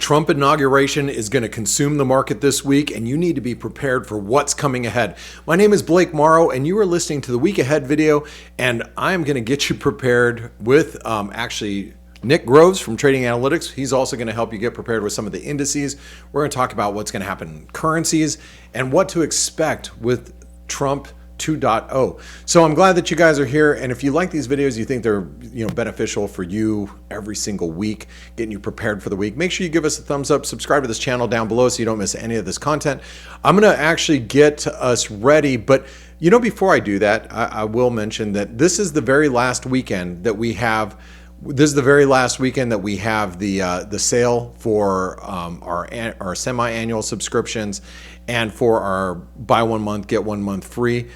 Trump inauguration is going to consume the market this week, and you need to be prepared for what's coming ahead. My name is Blake Morrow, and you are listening to the Week Ahead video, and I'm going to get you prepared with actually Nick Groves from Trading Analytix. He's also going to help you get prepared with some of the indices. We're going to talk about what's going to happen in currencies and what to expect with Trump 2.0. So I'm glad that you guys are here, and if you like these videos, you think they're beneficial for you every single week, getting you prepared for the week, make sure you give us a thumbs up, subscribe to this channel down below so you don't miss any of this content. I'm going to actually get us ready, but before I do that, I will mention that this is the very last weekend that we have. This is the very last weekend that we have the sale for our semi-annual subscriptions and for our buy 1 month get 1 month free.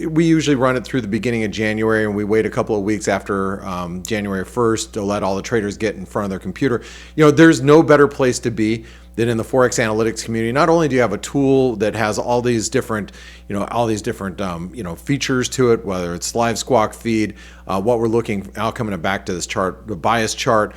We usually run it through the beginning of January, and we wait a couple of weeks after January 1st to let all the traders get in front of their computer. There's no better place to be than in the Forex analytics community. Not only do you have a tool that has all these different, features to it, whether it's live squawk feed, what we're looking, now coming back to this chart, the bias chart,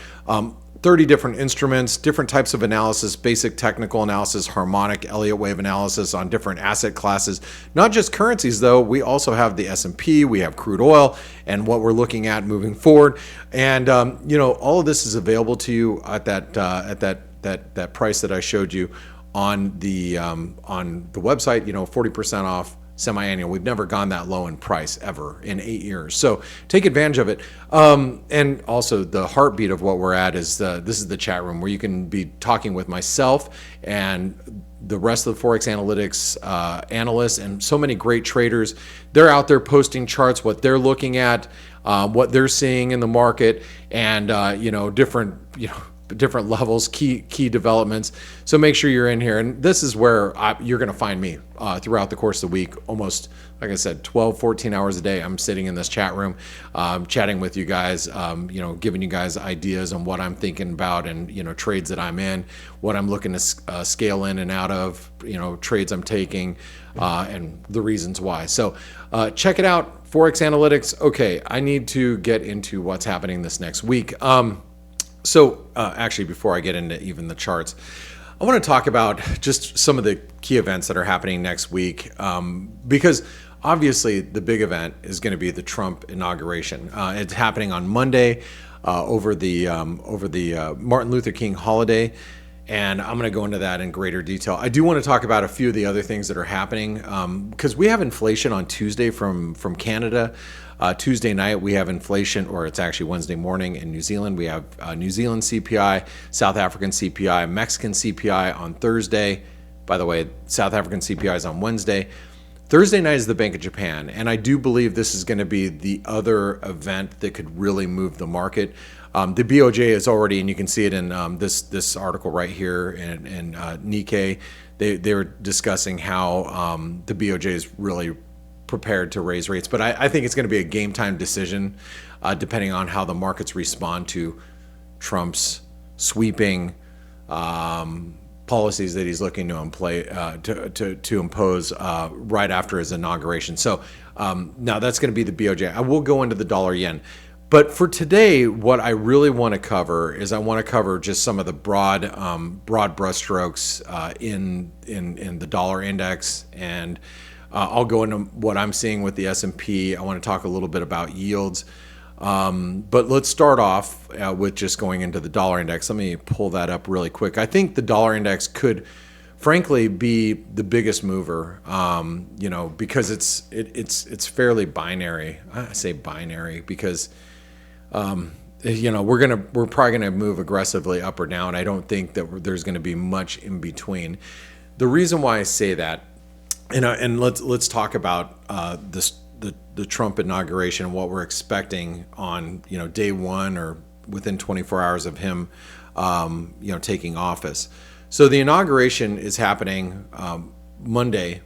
30 different instruments, different types of analysis, basic technical analysis, harmonic, Elliott wave analysis on different asset classes. Not just currencies though, we also have the S&P, we have crude oil, and what we're looking at moving forward. And all of this is available to you at that price that I showed you on the website. 40% off semi-annual. We've never gone that low in price ever in 8 years. So take advantage of it. And also the heartbeat of what we're at is this is the chat room where you can be talking with myself and the rest of the Forex Analytics analysts and so many great traders. They're out there posting charts, what they're looking at, what they're seeing in the market, and different levels, key developments. So make sure you're in here, and this is where you're going to find me throughout the course of the week. Almost, like I said, 12-14 hours a day I'm sitting in this chat room chatting with you guys, giving you guys ideas on what I'm thinking about, and trades that I'm in, what I'm looking to scale in and out of, trades I'm taking, and the reasons why. So check it out, Forex Analytics. Okay, I need to get into what's happening this next week. So actually, before I get into even the charts, I want to talk about just some of the key events that are happening next week, because obviously the big event is going to be the Trump inauguration. It's happening on Monday over the Martin Luther King holiday, and I'm going to go into that in greater detail. I do want to talk about a few of the other things that are happening, because we have inflation on Tuesday from Canada. Tuesday night we have inflation, or it's actually Wednesday morning in New Zealand. We have New Zealand CPI, South African CPI, Mexican CPI on Thursday. By the way, South African CPI is on Wednesday. Thursday night is the Bank of Japan, and I do believe this is going to be the other event that could really move the market. The BOJ is already, and you can see it in this article right here in Nikkei. They were discussing how the BOJ is really prepared to raise rates, but I think it's going to be a game time decision depending on how the markets respond to Trump's sweeping policies that he's looking to impose right after his inauguration. So now that's going to be the BOJ. I will go into the dollar yen, but for today, what I really want to cover is I want to cover just some of the broad brushstrokes in the dollar index, and I'll go into what I'm seeing with the S&P. I want to talk a little bit about yields. But let's start off with just going into the dollar index. Let me pull that up really quick. I think the dollar index could, frankly, be the biggest mover, because it's fairly binary. I say binary because we're probably gonna move aggressively up or down. I don't think that there's going to be much in between. The reason why I say that, and let's talk about the Trump inauguration and what we're expecting on day one or within 24 hours of him taking office. So the inauguration is happening Monday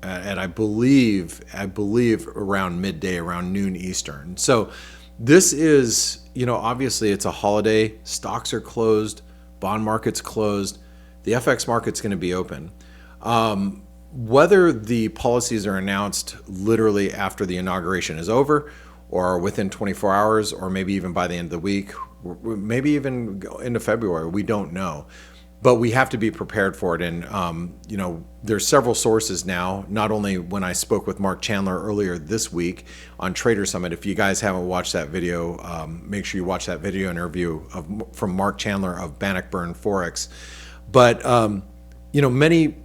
at I believe around midday, around noon Eastern. So this is obviously it's a holiday. Stocks are closed, bond market's closed, the FX market's going to be open. Whether the policies are announced literally after the inauguration is over, or within 24 hours, or maybe even by the end of the week, maybe even go into February. We don't know. But we have to be prepared for it. And, there's several sources now, not only when I spoke with Mark Chandler earlier this week on Trader Summit. If you guys haven't watched that video, make sure you watch that video interview from Mark Chandler of Bannockburn Forex. But, many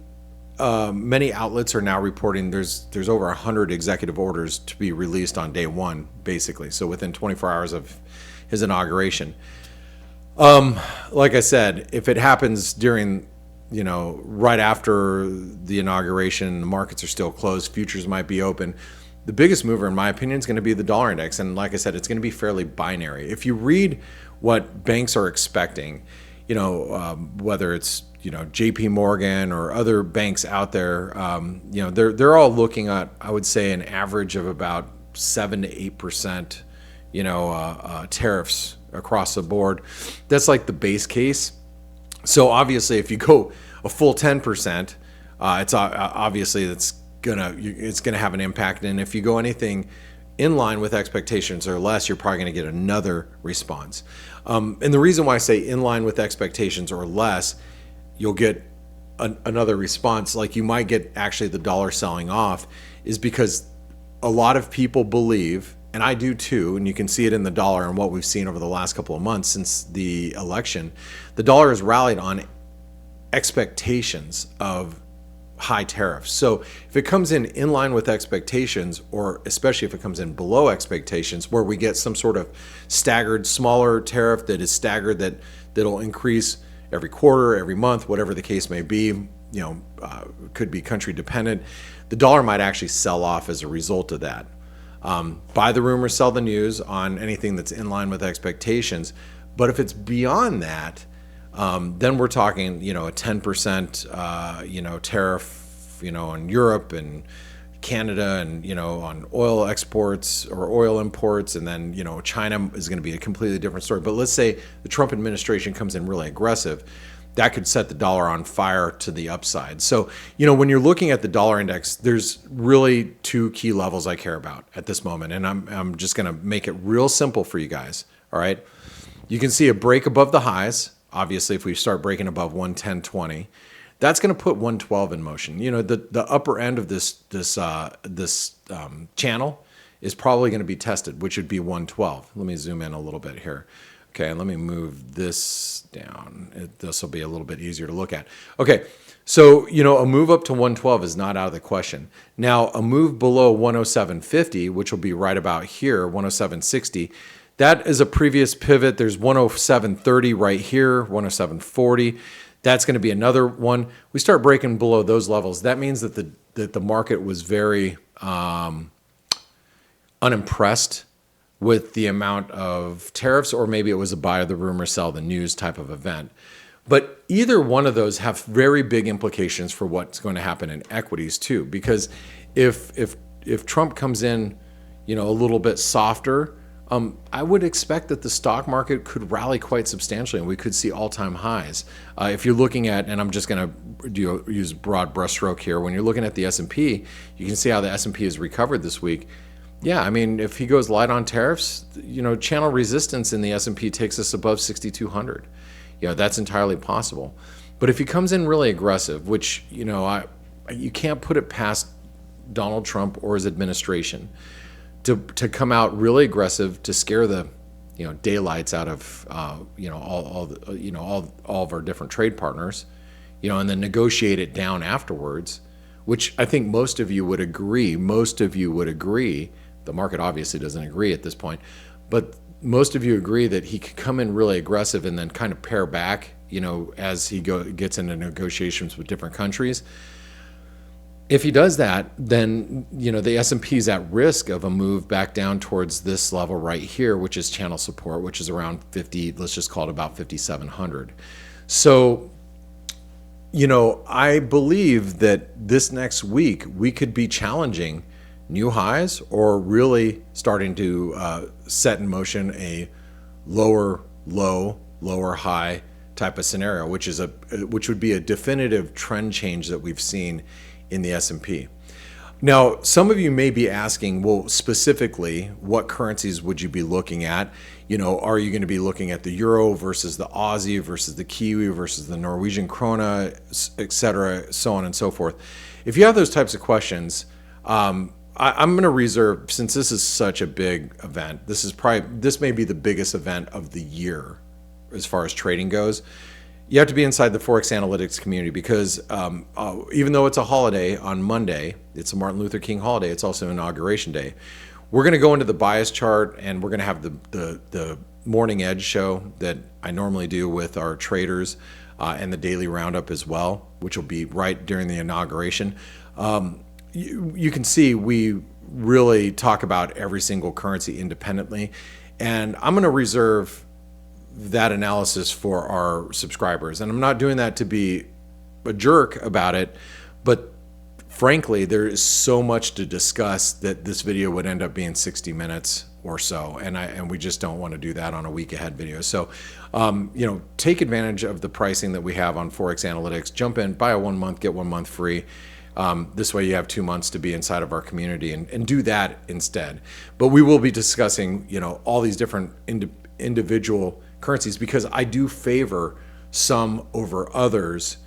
outlets are now reporting there's over 100 executive orders to be released on day one, basically. So within 24 hours of his inauguration. Like I said, if it happens during, right after the inauguration, the markets are still closed, futures might be open. The biggest mover, in my opinion, is going to be the dollar index. And like I said, it's going to be fairly binary. If you read what banks are expecting, whether it's, JP Morgan or other banks out there, they're all looking at, I would say, an average of about 7 to 8%, tariffs across the board. That's like the base case. So obviously, if you go a full 10%, it's obviously it's gonna have an impact. And if you go anything in line with expectations or less, you're probably going to get another response. And the reason why I say in line with expectations or less, you'll get another response, like you might get actually the dollar selling off, is because a lot of people believe, and I do too, and you can see it in the dollar and what we've seen over the last couple of months since the election, the dollar has rallied on expectations of high tariffs. So if it comes in line with expectations, or especially if it comes in below expectations, where we get some sort of staggered smaller tariff that is staggered, that'll increase every quarter, every month, whatever the case may be, could be country dependent, the dollar might actually sell off as a result of that. Buy the rumor, sell the news on anything that's in line with expectations. But if it's beyond that, then we're talking, a 10%, tariff, on Europe and Canada and, on oil exports or oil imports. And then, China is going to be a completely different story. But let's say the Trump administration comes in really aggressive. That could set the dollar on fire to the upside. So, when you're looking at the dollar index, there's really two key levels I care about at this moment. And I'm just going to make it real simple for you guys. All right. You can see a break above the highs. Obviously, if we start breaking above 110.20, that's going to put 112 in motion. The upper end of this channel is probably going to be tested, which would be 112. Let me zoom in a little bit here. Okay, and let me move this down. This will be a little bit easier to look at. Okay, so, a move up to 112 is not out of the question. Now, a move below 107.50, which will be right about here, 107.60, that is a previous pivot. There's 107.30 right here, 107.40. That's going to be another one. We start breaking below those levels. That means that the market was very unimpressed with the amount of tariffs, or maybe it was a buy the rumor, sell the news type of event. But either one of those have very big implications for what's going to happen in equities too. Because if Trump comes in, a little bit softer, I would expect that the stock market could rally quite substantially, and we could see all-time highs. If you're looking at, and I'm just going to use broad brushstroke here, when you're looking at the S&P, you can see how the S&P has recovered this week. Yeah, I mean, if he goes light on tariffs, channel resistance in the S&P takes us above 6,200. That's entirely possible. But if he comes in really aggressive, which, you can't put it past Donald Trump or his administration to come out really aggressive to scare the, daylights out of, all of our different trade partners, and then negotiate it down afterwards, which I think most of you would agree. The market obviously doesn't agree at this point, but most of you agree that he could come in really aggressive and then kind of pare back, as he gets into negotiations with different countries. If he does that, then, the S&P is at risk of a move back down towards this level right here, which is channel support, which is around 50, let's just call it about 5,700. So, I believe that this next week we could be challenging new highs, or really starting to set in motion a lower low, lower high type of scenario, which would be a definitive trend change that we've seen in the S&P. Now, some of you may be asking, well, specifically, what currencies would you be looking at? Are you going to be looking at the euro versus the Aussie versus the Kiwi versus the Norwegian krona, et cetera, so on and so forth? If you have those types of questions, I'm going to reserve, since this is such a big event, this may be the biggest event of the year as far as trading goes. You have to be inside the Forex analytics community because even though it's a holiday on Monday, it's a Martin Luther King holiday, it's also Inauguration Day. We're going to go into the bias chart, and we're going to have the morning edge show that I normally do with our traders and the daily roundup as well, which will be right during the inauguration. You can see we really talk about every single currency independently, and I'm going to reserve that analysis for our subscribers. And I'm not doing that to be a jerk about it, but frankly, there is so much to discuss that this video would end up being 60 minutes or so, and we just don't want to do that on a week ahead video. So, take advantage of the pricing that we have on Forex Analytics. Jump in, buy a 1 month, get 1 month free. This way you have 2 months to be inside of our community and do that instead. But we will be discussing, all these different individual currencies because I do favor some over others,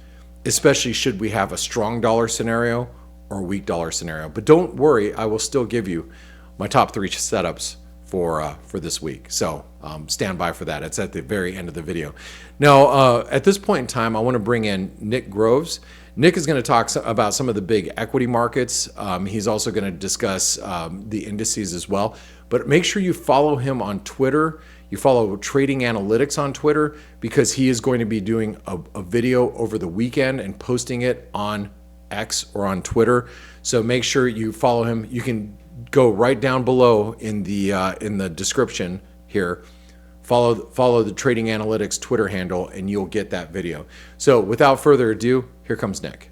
especially should we have a strong dollar scenario or a weak dollar scenario. But don't worry, I will still give you my top 3 setups for this week. So stand by for that. It's at the very end of the video. Now, at this point in time, I want to bring in Nick Groves. Nick is going to talk about some of the big equity markets. He's also going to discuss the indices as well. But make sure you follow him on Twitter. You follow Trading Analytix on Twitter because he is going to be doing a video over the weekend and posting it on X or on Twitter. So make sure you follow him. You can go right down below in the description here. Follow the Trading Analytix Twitter handle and you'll get that video. So without further ado, here comes Nick.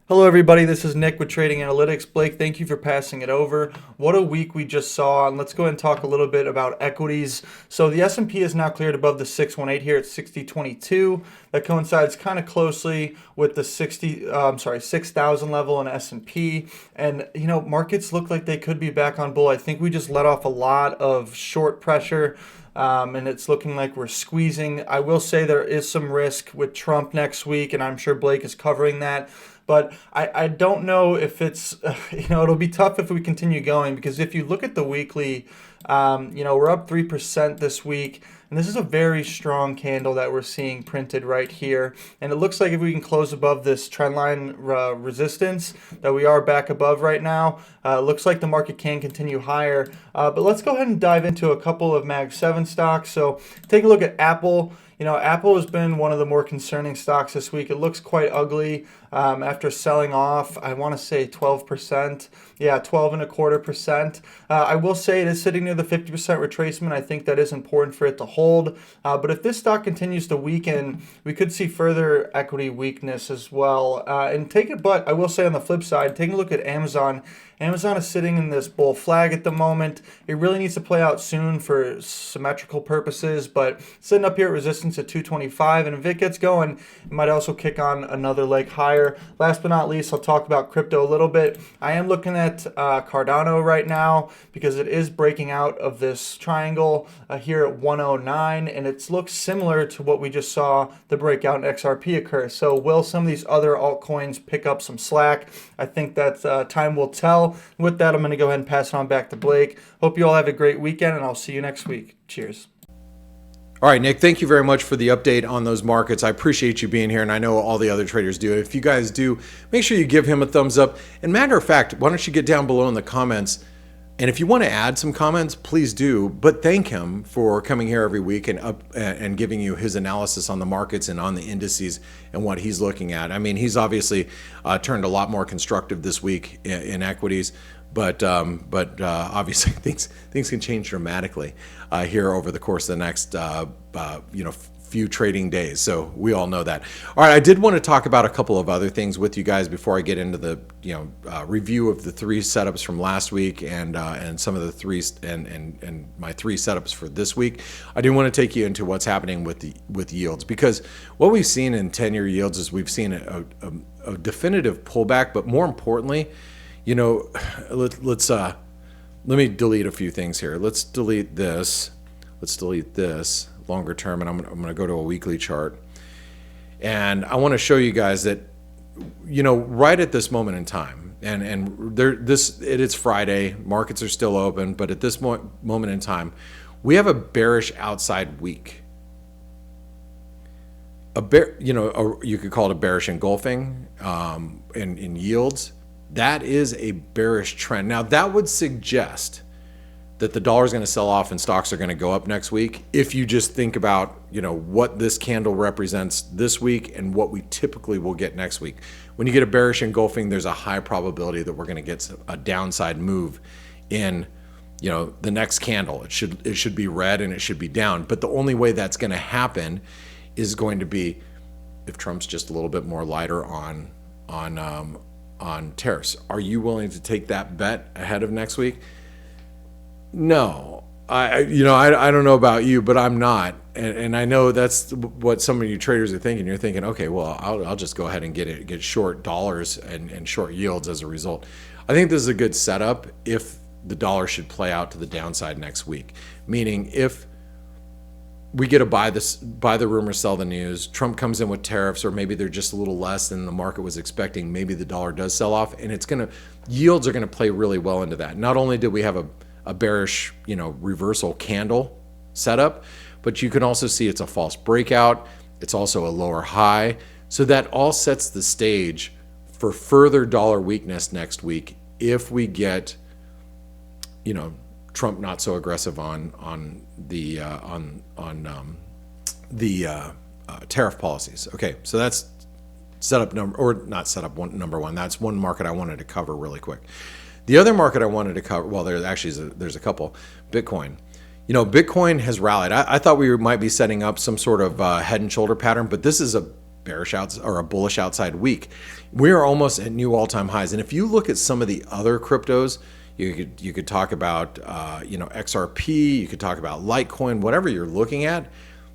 Hello everybody, this is Nick with Trading Analytix. Blake, thank you for passing it over. What a week we just saw, and let's go ahead and talk a little bit about equities. So the S&P is now cleared above the 618 here at 6022. That coincides kind of closely with the 6,000 level in S&P. And markets look like they could be back on bull. I think we just let off a lot of short pressure. And it's looking like we're squeezing. I will say there is some risk with Trump next week, and I'm sure Blake is covering that. But I don't know if it's, it'll be tough if we continue going because if you look at the weekly, we're up 3% this week. And this is a very strong candle that we're seeing printed right here. And it looks like if we can close above this trendline resistance that we are back above right now, looks like the market can continue higher. But let's go ahead and dive into a couple of Mag 7 stocks. So take a look at Apple. Apple has been one of the more concerning stocks this week. It looks quite ugly after selling off, I want to say 12%. Yeah, 12.25%. I will say it is sitting near the 50% retracement. I think that is important for it to hold. But if this stock continues to weaken, we could see further equity weakness as well. But I will say on the flip side, taking a look at Amazon. Amazon is sitting in this bull flag at the moment. It really needs to play out soon for symmetrical purposes, but sitting up here at resistance at 225, and if it gets going, it might also kick on another leg higher. Last but not least, I'll talk about crypto a little bit. I am looking at Cardano right now because it is breaking out of this triangle here at 109, and it looks similar to what we just saw the breakout in XRP occur. So will some of these other altcoins pick up some slack? I think that time will tell. With that, I'm going to go ahead and pass it on back to Blake. Hope you all have a great weekend, and I'll see you next week. Cheers. All right, Nick, thank you very much for the update on those markets. I appreciate you being here, and I know all the other traders do. If you guys do, make sure you give him a thumbs up. And matter of fact, why don't you get down below in the comments, and if you want to add some comments, please do. But thank him for coming here every week and giving you his analysis on the markets and on the indices and what he's looking at. I mean, he's obviously turned a lot more constructive this week in equities. But obviously things can change dramatically here over the course of the next few trading days. So we all know that. All right, I did want to talk about a couple of other things with you guys before I get into the review of the 3 setups from last week and some of the 3 and my 3 setups for this week. I do want to take you into what's happening with yields, because what we've seen in 10-year yields is we've seen a definitive pullback, but more importantly, let me delete a few things here. Let's delete this. Let's delete this longer term, and I'm going to go to a weekly chart. And I want to show you guys that, right at this moment in time, it's Friday, markets are still open, but at this moment in time, we have a bearish outside week. You could call it a bearish engulfing in yields. That is a bearish trend. Now, that would suggest that the dollar is going to sell off and stocks are going to go up next week. If you just think about, what this candle represents this week and what we typically will get next week. When you get a bearish engulfing, there's a high probability that we're going to get a downside move in, the next candle. It should be red and it should be down. But the only way that's going to happen is going to be if Trump's just a little bit more lighter on tariffs. Are you willing to take that bet ahead of next week? No, I don't know about you, but I'm not, and I know that's what some of you traders are thinking. You're thinking, okay, well, I'll just go ahead and get short dollars and short yields as a result. I think this is a good setup if the dollar should play out to the downside next week. Meaning, if we get a buy the rumor, sell the news, Trump comes in with tariffs, or maybe they're just a little less than the market was expecting. Maybe the dollar does sell off, and yields are gonna play really well into that. Not only did we have a bearish, reversal candle setup, but you can also see it's a false breakout. It's also a lower high. So that all sets the stage for further dollar weakness next week if we get, Trump not so aggressive on the tariff policies. Okay, so that's number one. That's one market I wanted to cover really quick. The other market I wanted to cover, well, there's a couple. Bitcoin. Bitcoin has rallied. I thought we might be setting up some sort of head and shoulder pattern, but this is a a bullish outside week. We are almost at new all-time highs. And if you look at some of the other cryptos, you could talk about XRP, you could talk about Litecoin, whatever you're looking at,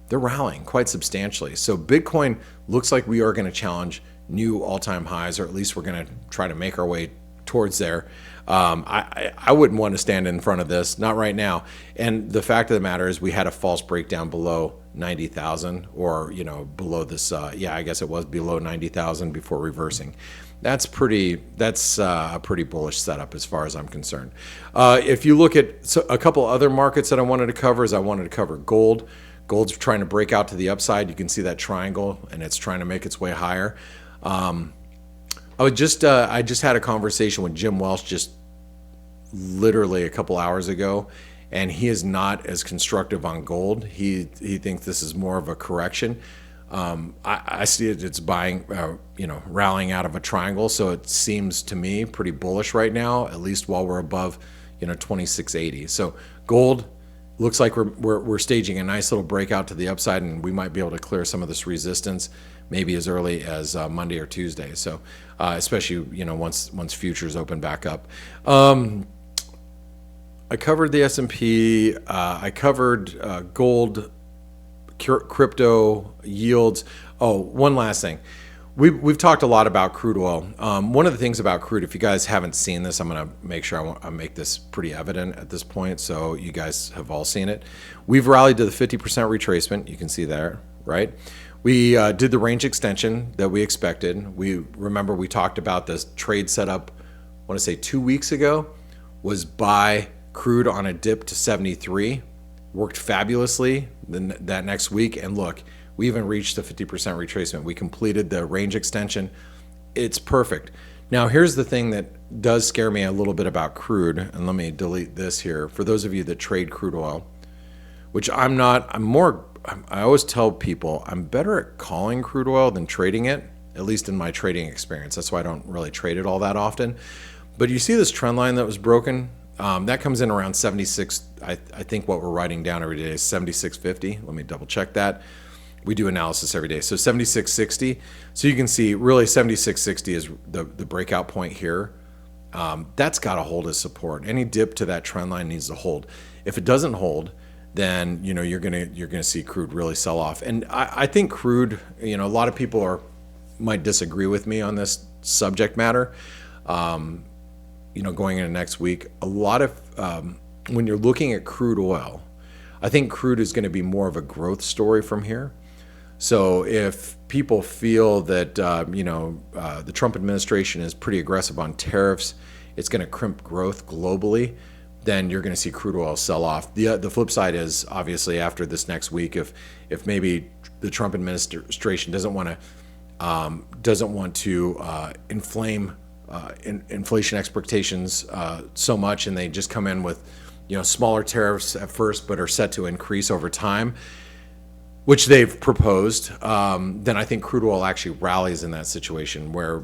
they're rallying quite substantially. So Bitcoin looks like we are going to challenge new all-time highs, or at least we're going to try to make our way towards there. I wouldn't want to stand in front of this, not right now. And the fact of the matter is we had a false breakdown below 90,000, or below this. I guess it was below 90,000 before reversing. That's a pretty bullish setup as far as I'm concerned. If you look at a couple other markets that I wanted to cover, I wanted to cover gold. Gold's trying to break out to the upside. You can see that triangle, and it's trying to make its way higher. I just had a conversation with Jim Welsh just literally a couple hours ago, and he is not as constructive on gold. He thinks this is more of a correction. I see it's buying, rallying out of a triangle, so it seems to me pretty bullish right now, at least while we're above, 2680. So gold looks like we're staging a nice little breakout to the upside, and we might be able to clear some of this resistance maybe as early as Monday or Tuesday. So especially once futures open back up. I covered the S&P. I covered gold, crypto, yields. Oh, one last thing. We've talked a lot about crude oil. One of the things about crude, if you guys haven't seen this, I'm going to make sure I make this pretty evident at this point, so you guys have all seen it. We've rallied to the 50% retracement. You can see there, right? We did the range extension that we expected. We talked about this trade setup, I want to say 2 weeks ago, was buy crude on a dip to 73. Worked fabulously that next week, and look, we even reached the 50% retracement. We completed the range extension. It's perfect. Now, here's the thing that does scare me a little bit about crude, and let me delete this here. For those of you that trade crude oil, which I'm not, I always tell people I'm better at calling crude oil than trading it, at least in my trading experience. That's why I don't really trade it all that often. But you see this trend line that was broken? That comes in around 76. I think what we're writing down every day is 76.50. Let me double check that. We do analysis every day. So 76.60. So you can see really 76.60 is the breakout point here. That's got to hold as support. Any dip to that trend line needs to hold. If it doesn't hold, then you're gonna see crude really sell off. And I think crude, a lot of people might disagree with me on this subject matter. Going into next week, a lot of when you're looking at crude oil, I think crude is going to be more of a growth story from here. So if people feel that the Trump administration is pretty aggressive on tariffs, it's going to crimp growth globally, then you're going to see crude oil sell off. The flip side is obviously after this next week, if maybe the Trump administration doesn't want to inflame inflation expectations so much, and they just come in with smaller tariffs at first, but are set to increase over time, which they've proposed, then I think crude oil actually rallies in that situation where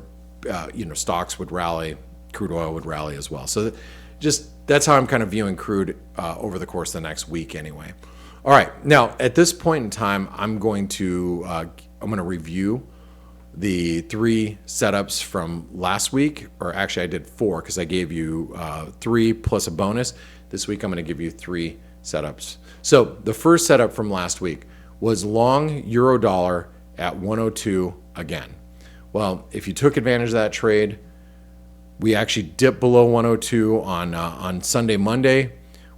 stocks would rally, crude oil would rally as well. So that's how I'm kind of viewing crude over the course of the next week anyway. All right, now at this point in time, I'm going to review the 3 setups from last week, or actually I did 4 because I gave you 3 plus a bonus. This week I'm going to give you 3 setups. So the first setup from last week was long euro dollar at 102 again. Well, if you took advantage of that trade, we actually dipped below 102 on Sunday, Monday.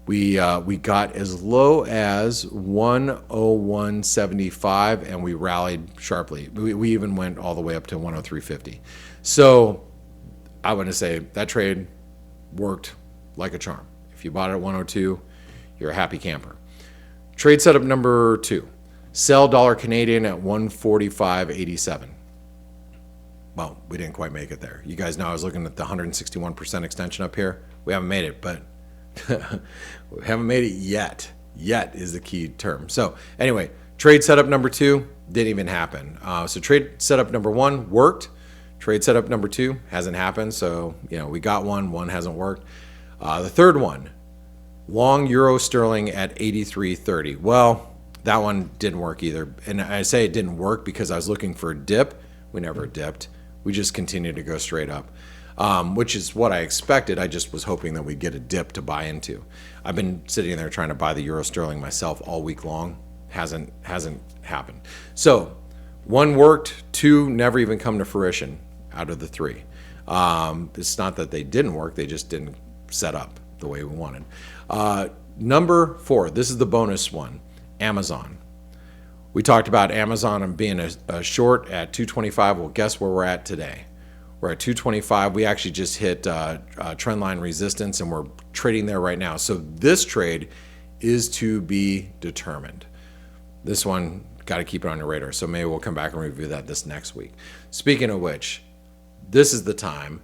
We got as low as 101.75 and we rallied sharply. We even went all the way up to 103.50. So I want to say that trade worked like a charm. If you bought it at 102, you're a happy camper. Trade setup number 2. Sell dollar Canadian at 145.87. Well, we didn't quite make it there. You guys know I was looking at the 161% extension up here. We haven't made it, but we haven't made it yet. Yet is the key term. So anyway, trade setup number 2 didn't even happen. So trade setup number 1 worked. Trade setup number 2 hasn't happened. So we got one hasn't worked. The third one, long euro sterling at 83.30. Well, that one didn't work either. And I say it didn't work because I was looking for a dip. We never dipped. We just continued to go straight up, which is what I expected. I just was hoping that we'd get a dip to buy into. I've been sitting there trying to buy the euro sterling myself all week long. Hasn't happened. So 1 worked, 2 never even come to fruition out of the 3. It's not that they didn't work. They just didn't set up the way we wanted. Number 4, this is the bonus one, Amazon. We talked about Amazon and being a short at 225. Well, guess where we're at today? We're at 225. We actually just hit trend line resistance, and we're trading there right now. So this trade is to be determined. This one, got to keep it on your radar. So maybe we'll come back and review that this next week. Speaking of which, this is the time.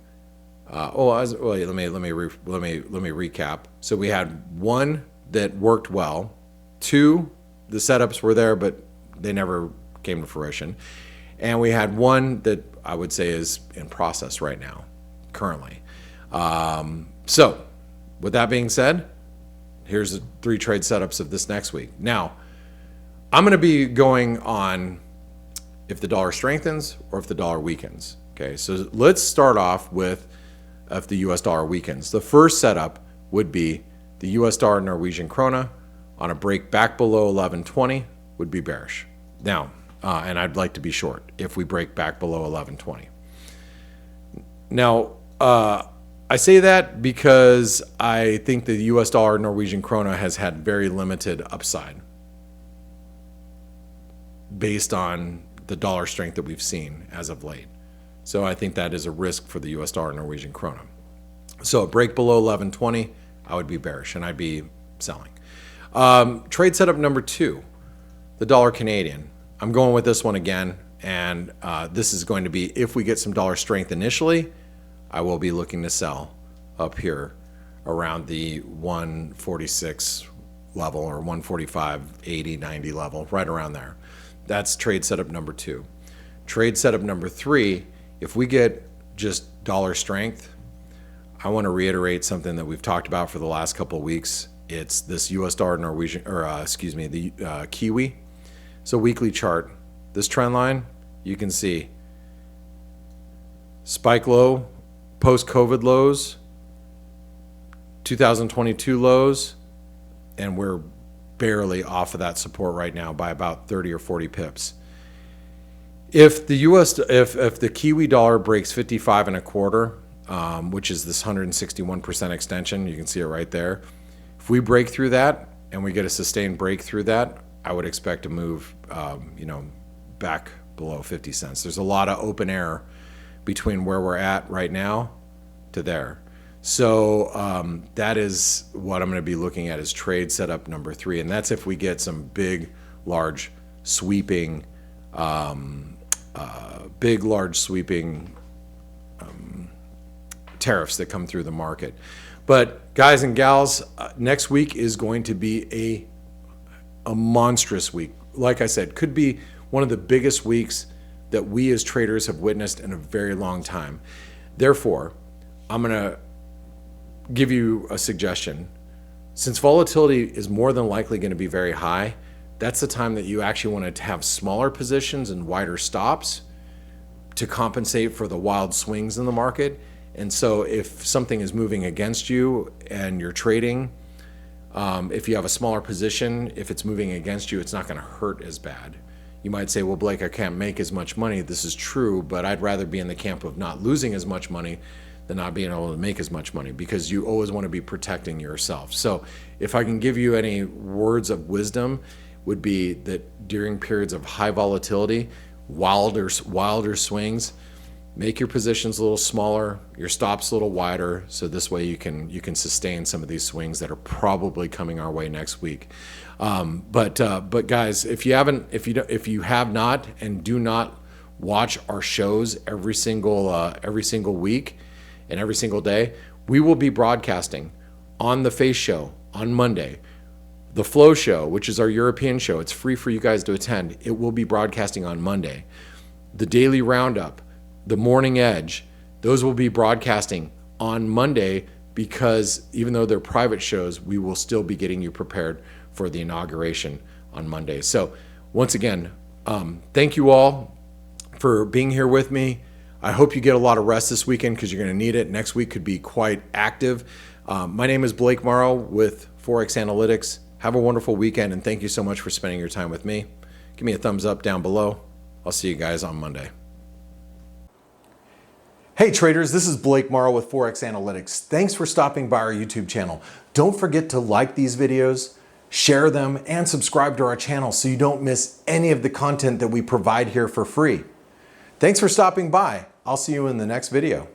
Let me recap. So we had 1 that worked well, 2 the setups were there, but they never came to fruition, and we had 1 that I would say is in process right now, currently. So with that being said, here's the 3 trade setups of this next week. Now, I'm going to be going on if the dollar strengthens or if the dollar weakens. Okay, so let's start off with if the US dollar weakens. The first setup would be the US dollar Norwegian krona on a break back below 11.20 would be bearish. Now, and I'd like to be short if we break back below 11.20. Now, I say that because I think the US dollar Norwegian krona has had very limited upside based on the dollar strength that we've seen as of late. So I think that is a risk for the US dollar Norwegian krona. So a break below 11.20, I would be bearish and I'd be selling. Trade setup number 2, the dollar Canadian. I'm going with this one again, and this is going to be if we get some dollar strength initially, I will be looking to sell up here around the 146 level or 145, 80, 90 level, right around there. That's trade setup number 2. Trade setup number 3, if we get just dollar strength, I want to reiterate something that we've talked about for the last couple of weeks. It's this US dollar Norwegian, or the Kiwi. So weekly chart, this trend line, you can see spike low, post-COVID lows, 2022 lows, and we're barely off of that support right now by about 30 or 40 pips. If the Kiwi dollar breaks 55 and a quarter, which is this 161% extension, you can see it right there. If we break through that and we get a sustained break through that, I would expect to move, back below 50 cents. There's a lot of open air between where we're at right now to there. So that is what I'm going to be looking at as trade setup number 3, and that's if we get some big, large, sweeping tariffs that come through the market. But guys and gals, next week is going to be a monstrous week. Like I said, could be one of the biggest weeks that we as traders have witnessed in a very long time. Therefore, I'm going to give you a suggestion. Since volatility is more than likely going to be very high, that's the time that you actually want to have smaller positions and wider stops to compensate for the wild swings in the market. And so if something is moving against you and you're trading, if you have a smaller position, if it's moving against you, it's not going to hurt as bad. You might say, well, Blake, I can't make as much money. This is true, but I'd rather be in the camp of not losing as much money than not being able to make as much money, because you always want to be protecting yourself. So if I can give you any words of wisdom, would be that during periods of high volatility, wilder swings, make your positions a little smaller, your stops a little wider, so this way you can sustain some of these swings that are probably coming our way next week. But guys, if you have not and do not watch our shows every single week and every single day, we will be broadcasting on the F.A.C.E show on Monday. The Flow show, which is our European show, it's free for you guys to attend. It will be broadcasting on Monday. The Daily Roundup, the Morning Edge, those will be broadcasting on Monday, because even though they're private shows, we will still be getting you prepared for the inauguration on Monday. So once again, thank you all for being here with me. I hope you get a lot of rest this weekend, because you're going to need it. Next week could be quite active. My name is Blake Morrow with Forex Analytics. Have a wonderful weekend, and thank you so much for spending your time with me. Give me a thumbs up down below. I'll see you guys on Monday. Hey traders, this is Blake Morrow with Forex Analytics. Thanks for stopping by our YouTube channel. Don't forget to like these videos, share them, and subscribe to our channel so you don't miss any of the content that we provide here for free. Thanks for stopping by. I'll see you in the next video.